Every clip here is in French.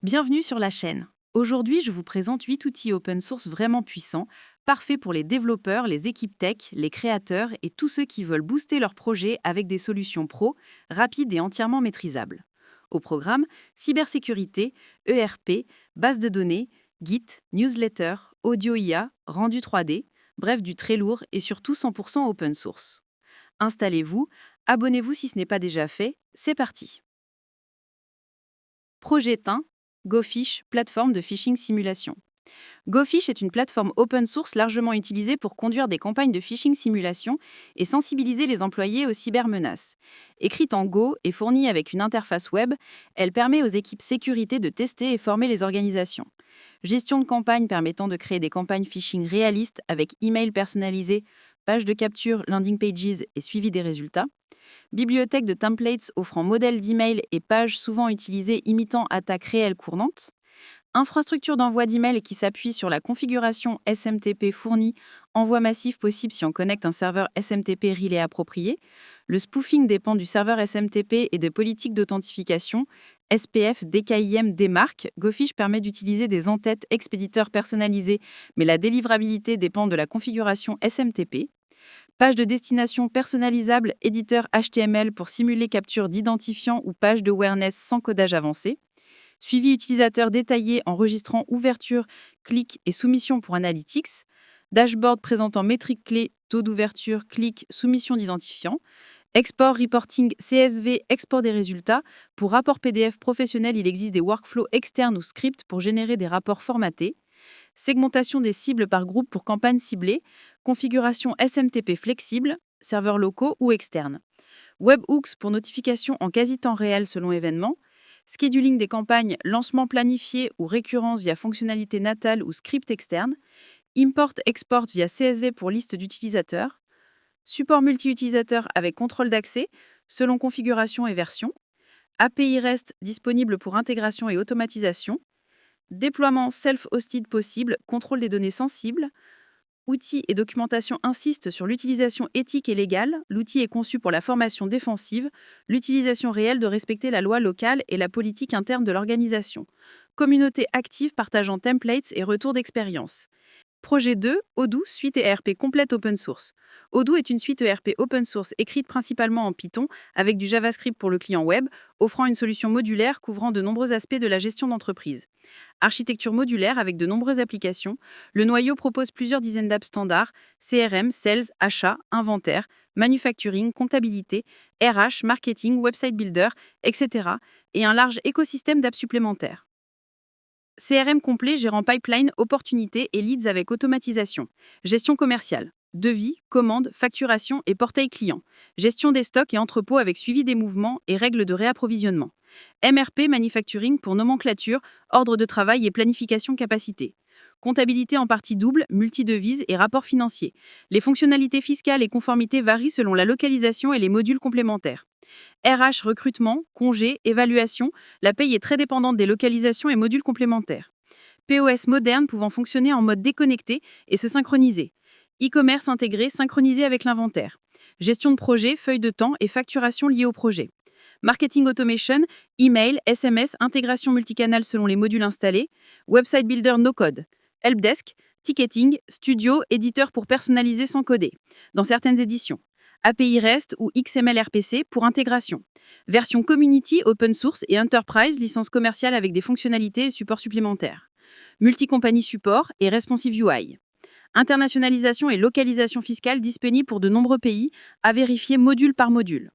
Bienvenue sur la chaîne. Aujourd'hui, je vous présente 8 outils open source vraiment puissants, parfaits pour les développeurs, les équipes tech, les créateurs et tous ceux qui veulent booster leur projet avec des solutions pro, rapides et entièrement maîtrisables. Au programme, cybersécurité, ERP, base de données, Git, newsletter, audio IA, rendu 3D, bref du très lourd et surtout 100% open source. Installez-vous, abonnez-vous si ce n'est pas déjà fait, c'est parti. Projet 1, GoFish, plateforme de phishing simulation. GoFish est une plateforme open source largement utilisée pour conduire des campagnes de phishing simulation et sensibiliser les employés aux cybermenaces. Écrite en Go et fournie avec une interface web, elle permet aux équipes sécurité de tester et former les organisations. Gestion de campagne permettant de créer des campagnes phishing réalistes avec email personnalisé, page de capture, landing pages et suivi des résultats. Bibliothèque de templates offrant modèles d'email et pages souvent utilisées imitant attaques réelles courantes. Infrastructure d'envoi d'email qui s'appuie sur la configuration SMTP fournie, envoi massif possible si on connecte un serveur SMTP relay approprié. Le spoofing dépend du serveur SMTP et des politiques d'authentification. SPF, DKIM, démarque. GoFish permet d'utiliser des entêtes expéditeurs personnalisés, mais la délivrabilité dépend de la configuration SMTP. Page de destination personnalisable, éditeur HTML pour simuler capture d'identifiants ou page de awareness sans codage avancé. Suivi utilisateur détaillé enregistrant ouverture, clic et soumission pour Analytics. Dashboard présentant métriques clés, taux d'ouverture, clic, soumission d'identifiants. Export reporting CSV, export des résultats. Pour rapport PDF professionnel, il existe des workflows externes ou scripts pour générer des rapports formatés. Segmentation des cibles par groupe pour campagnes ciblées. Configuration SMTP flexible, serveurs locaux ou externes. Webhooks pour notification en quasi-temps réel selon événement. Scheduling des campagnes, lancement planifié ou récurrence via fonctionnalité natale ou script externe. Import-export via CSV pour liste d'utilisateurs. Support multi-utilisateur avec contrôle d'accès, selon configuration et version. API REST disponible pour intégration et automatisation. Déploiement self-hosted possible, contrôle des données sensibles. Outils et documentation insistent sur l'utilisation éthique et légale. L'outil est conçu pour la formation défensive, l'utilisation réelle de respecter la loi locale et la politique interne de l'organisation. Communauté active partageant templates et retours d'expérience. Projet 2, Odoo, suite ERP complète open source. Odoo est une suite ERP open source écrite principalement en Python avec du JavaScript pour le client web, offrant une solution modulaire couvrant de nombreux aspects de la gestion d'entreprise. Architecture modulaire avec de nombreuses applications, le noyau propose plusieurs dizaines d'apps standards, CRM, Sales, Achat, Inventaire, Manufacturing, Comptabilité, RH, Marketing, Website Builder, etc. et un large écosystème d'apps supplémentaires. CRM complet gérant pipeline, opportunités et leads avec automatisation. Gestion commerciale. Devis, commandes, facturation et portail client. Gestion des stocks et entrepôts avec suivi des mouvements et règles de réapprovisionnement. MRP Manufacturing pour nomenclature, ordre de travail et planification capacité. Comptabilité en partie double, multidevises et rapports financiers. Les fonctionnalités fiscales et conformités varient selon la localisation et les modules complémentaires. RH, recrutement, congé, évaluation, la paye est très dépendante des localisations et modules complémentaires. POS moderne pouvant fonctionner en mode déconnecté et se synchroniser. E-commerce intégré, synchronisé avec l'inventaire. Gestion de projet, feuille de temps et facturation liée au projet. Marketing automation, email, SMS, intégration multicanal selon les modules installés. Website builder no-code. Helpdesk, ticketing, studio, éditeur pour personnaliser sans coder. Dans certaines éditions. API REST ou XML RPC pour intégration. Version Community, Open Source et Enterprise, licence commerciale avec des fonctionnalités et supports supplémentaires. Multi-compagnie support et Responsive UI. Internationalisation et localisation fiscale disponibles pour de nombreux pays, à vérifier module par module.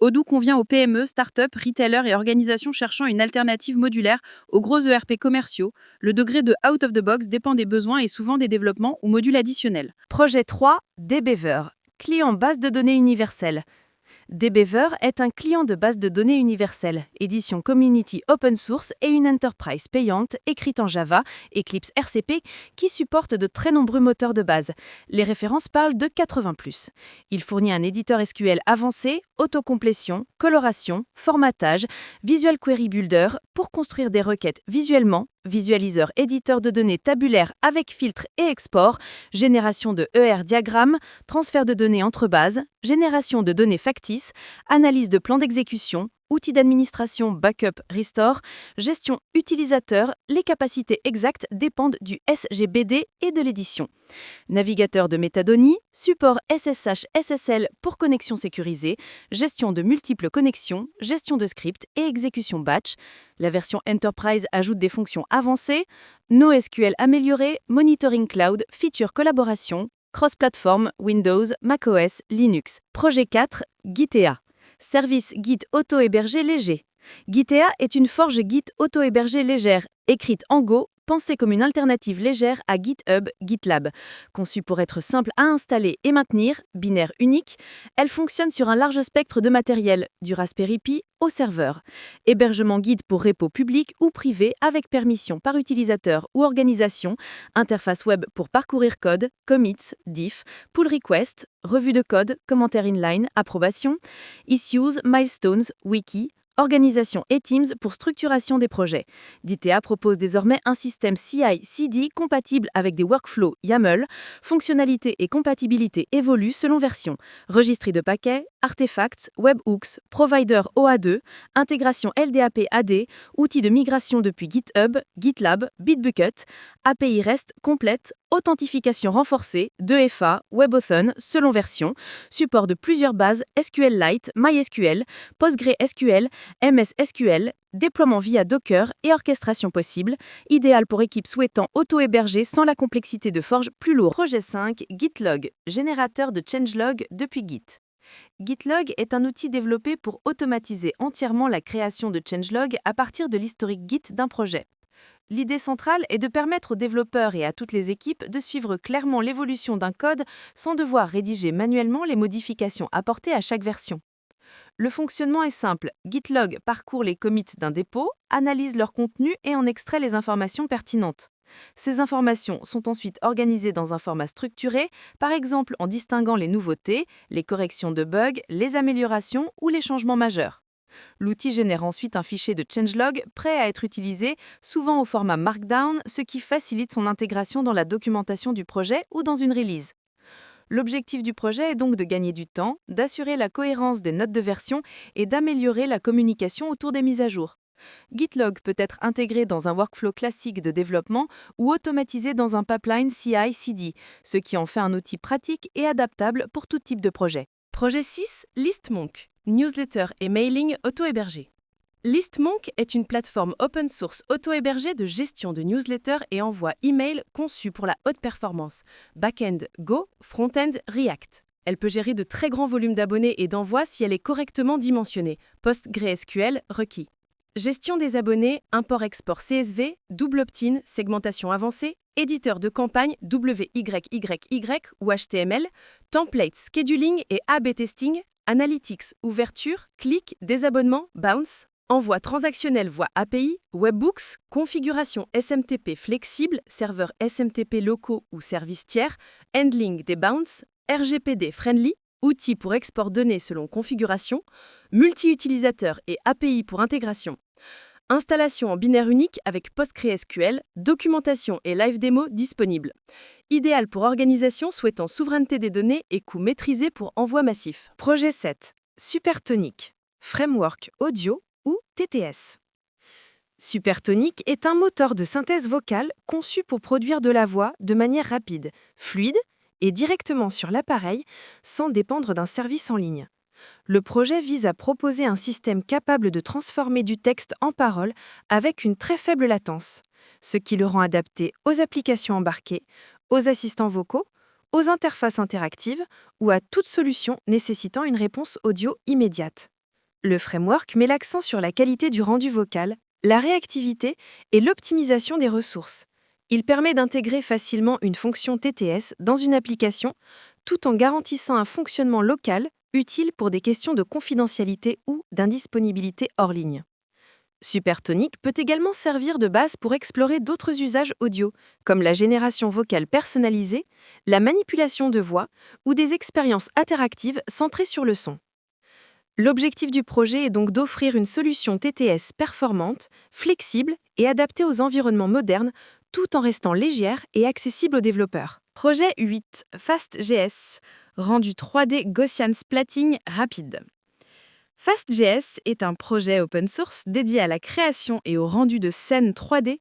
Odoo convient aux PME, start-up, retailers et organisations cherchant une alternative modulaire aux gros ERP commerciaux. Le degré de out of the box dépend des besoins et souvent des développements ou modules additionnels. Projet 3, dbeaver, client base de données universelle. dbeaver est un client de base de données universelle, édition Community Open Source et une enterprise payante écrite en Java, Eclipse RCP, qui supporte de très nombreux moteurs de base. Les références parlent de 80+. Il fournit un éditeur SQL avancé, autocomplétion, coloration, formatage, Visual Query Builder pour construire des requêtes visuellement, visualiseur éditeur de données tabulaire avec filtre et export, génération de diagrammes, transfert de données entre bases, génération de données factices, analyse de plans d'exécution, outils d'administration, backup, restore, gestion utilisateur, les capacités exactes dépendent du SGBD et de l'édition. Navigateur de métadonnées, support SSH, SSL pour connexion sécurisée, gestion de multiples connexions, gestion de scripts et exécution batch. La version Enterprise ajoute des fonctions avancées, NoSQL amélioré, monitoring cloud, feature collaboration, cross-platform, Windows, macOS, Linux. Projet 4, Gitea. Service Git auto-hébergé léger. Gitea est une forge Git auto-hébergée légère, écrite en Go, pensée comme une alternative légère à GitHub, GitLab. Conçue pour être simple à installer et maintenir, binaire unique, elle fonctionne sur un large spectre de matériel, du Raspberry Pi au serveur. Hébergement Git pour repo public ou privé avec permission par utilisateur ou organisation, interface web pour parcourir code, commits, diff, pull request, revue de code, commentaire inline, approbation, issues, milestones, wiki, organisation et Teams pour structuration des projets. Gitea propose désormais un système CI/CD compatible avec des workflows YAML. Fonctionnalités et compatibilité évoluent selon version. Registry de paquets, artefacts, webhooks, provider OA2, intégration LDAP-AD, outils de migration depuis GitHub, GitLab, Bitbucket, API REST complète, authentification renforcée, 2FA, WebAuthn selon version, support de plusieurs bases SQLite, MySQL, PostgreSQL, MS SQL, déploiement via Docker et orchestration possible, idéal pour équipes souhaitant auto-héberger sans la complexité de forge plus lourde. Projet 5, Gitlog, générateur de changelog depuis Git. Gitlog est un outil développé pour automatiser entièrement la création de changelog à partir de l'historique Git d'un projet. L'idée centrale est de permettre aux développeurs et à toutes les équipes de suivre clairement l'évolution d'un code sans devoir rédiger manuellement les modifications apportées à chaque version. Le fonctionnement est simple. Gitlog parcourt les commits d'un dépôt, analyse leur contenu et en extrait les informations pertinentes. Ces informations sont ensuite organisées dans un format structuré, par exemple en distinguant les nouveautés, les corrections de bugs, les améliorations ou les changements majeurs. L'outil génère ensuite un fichier de changelog prêt à être utilisé, souvent au format Markdown, ce qui facilite son intégration dans la documentation du projet ou dans une release. L'objectif du projet est donc de gagner du temps, d'assurer la cohérence des notes de version et d'améliorer la communication autour des mises à jour. Gitlog peut être intégré dans un workflow classique de développement ou automatisé dans un pipeline CI/CD, ce qui en fait un outil pratique et adaptable pour tout type de projet. Projet 6, ListMonk, newsletter et mailing auto-hébergé. ListMonk est une plateforme open source auto-hébergée de gestion de newsletters et envoi email conçue pour la haute performance, back-end Go, front-end React. Elle peut gérer de très grands volumes d'abonnés et d'envois si elle est correctement dimensionnée, PostgreSQL requis. Gestion des abonnés, import-export CSV, double opt-in, segmentation avancée, éditeur de campagne WYYY ou HTML, templates, scheduling et A/B testing, analytics, ouverture, clic, désabonnement, bounce, envoi transactionnel voie API, webhooks, configuration SMTP flexible, serveurs SMTP locaux ou services tiers, handling des bounces, RGPD friendly, outils pour export données selon configuration, multi-utilisateur et API pour intégration. Installation en binaire unique avec PostgreSQL, documentation et live démo disponibles. Idéal pour organisation souhaitant souveraineté des données et coûts maîtrisés pour envoi massif. Projet 7, Supertonic, framework audio ou TTS. Supertonic est un moteur de synthèse vocale conçu pour produire de la voix de manière rapide, fluide et directement sur l'appareil sans dépendre d'un service en ligne. Le projet vise à proposer un système capable de transformer du texte en paroles avec une très faible latence, ce qui le rend adapté aux applications embarquées, aux assistants vocaux, aux interfaces interactives ou à toute solution nécessitant une réponse audio immédiate. Le framework met l'accent sur la qualité du rendu vocal, la réactivité et l'optimisation des ressources. Il permet d'intégrer facilement une fonction TTS dans une application tout en garantissant un fonctionnement local utile pour des questions de confidentialité ou d'indisponibilité hors ligne. Supertonic peut également servir de base pour explorer d'autres usages audio, comme la génération vocale personnalisée, la manipulation de voix ou des expériences interactives centrées sur le son. L'objectif du projet est donc d'offrir une solution TTS performante, flexible et adaptée aux environnements modernes, tout en restant légère et accessible aux développeurs. Projet 8, FastJS, rendu 3D Gaussian Splatting rapide. Fast.js est un projet open source dédié à la création et au rendu de scènes 3D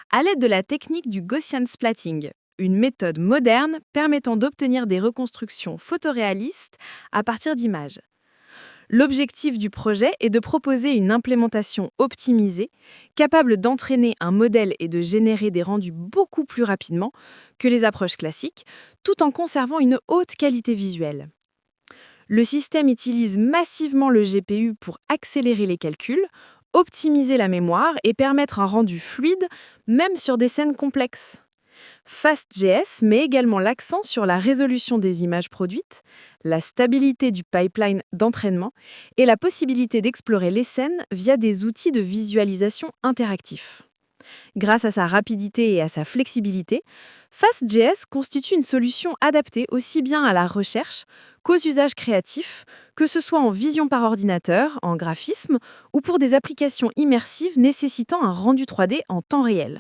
à l'aide de la technique du Gaussian splatting, une méthode moderne permettant d'obtenir des reconstructions photoréalistes à partir d'images. L'objectif du projet est de proposer une implémentation optimisée, capable d'entraîner un modèle et de générer des rendus beaucoup plus rapidement que les approches classiques, tout en conservant une haute qualité visuelle. Le système utilise massivement le GPU pour accélérer les calculs, optimiser la mémoire et permettre un rendu fluide, même sur des scènes complexes. Fast.js met également l'accent sur la résolution des images produites, la stabilité du pipeline d'entraînement et la possibilité d'explorer les scènes via des outils de visualisation interactifs. Grâce à sa rapidité et à sa flexibilité, Fast.js constitue une solution adaptée aussi bien à la recherche qu'aux usages créatifs, que ce soit en vision par ordinateur, en graphisme ou pour des applications immersives nécessitant un rendu 3D en temps réel.